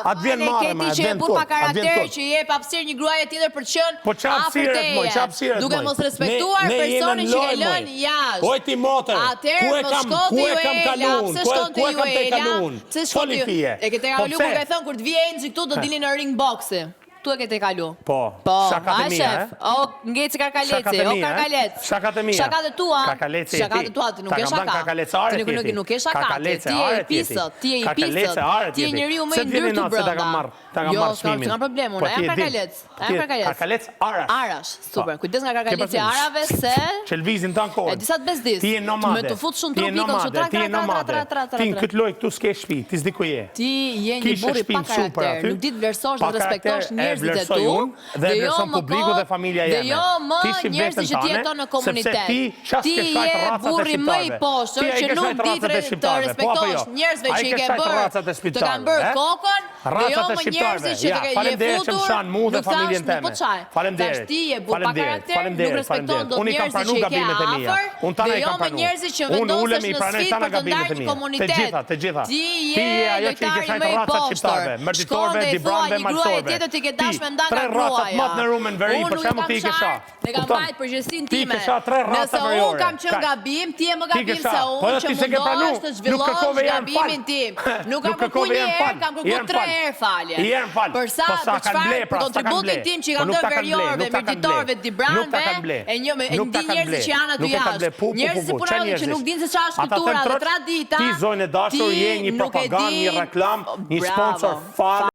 Atë vjen marrë, Keti që e bur pa karakter, që jep hapësirë një gruaje tjetër për të qenë afër teje, duke mos respektuar personin që e lënë jashtë. Oj ti motër, ku e kam kalun? Ku e kam te kalun? Foli fije. E kete kalu kur ka thënë kur të vije Enxhi këtu do dilin në ring boxi. Tu e kete kalu. Po, shakat e mija, O, ngeci karkaleci, o karkalec. Shakat e mija. Shakat e tua. Shakat e tua, ti nuk e shaka. Nuk e shakate, ti je i pisët, ti je njeriu më i ndyrë të brenda. Jo, s'ka problem, unë jam karkalec. Karkalec arash. Arash, super. Kujdes nga karkaleci arave se që lvizin tan kohën. E disa të bezdis. Ti je nomade. Me të fut shumë tropikën, që Ti në këtë lojë këtu s'ke shtëpi, ti s'di ku je. Ti je një burr i pa karakter, nuk di të vlerësosh dhe respektosh njerëzit e tu. Dhe vlerëson publiku dhe familja jeme. Dhe jo më njerëzit që ti jeton në komunitet. Ti je burri më i poshtër që nuk di të respektosh njerëzve që i ke bërë, të kanë bërë kokën, dhe jo më njerëzit që të je futur, nuk thash më po qaj. Tash ti je burr pa karakter, nuk respekton dot njerëzit që i ke afër, dhe jo më njerëzit që vendosesh në sfidë për të ndarë një komunitet. Të gjitha. Ti je lojtari më i poshtër. Shkon dhe i thua një gruaje tjetër ti ke dashme nda nga gruaja. Unë nuk kam qarë, ne kam bajt përgjësin time. Nëse unë kam qenë gabim, ti e më gabim se unë që mundohesh të zhvillosh gabimin tim. Nuk kam kërku një herë, kam kërku 3 herë falje. Përsa, për qëfar, për kontributin tim që i kam të verjorve, mërgjitorve, dibranve, e ndi njerëzit që janë aty jashtë. Njerëzit si punarve që nuk dinë se qa është kultura dhe tradita, ti zojnë e dashur je një propagandë, një reklam, një sponsor fal.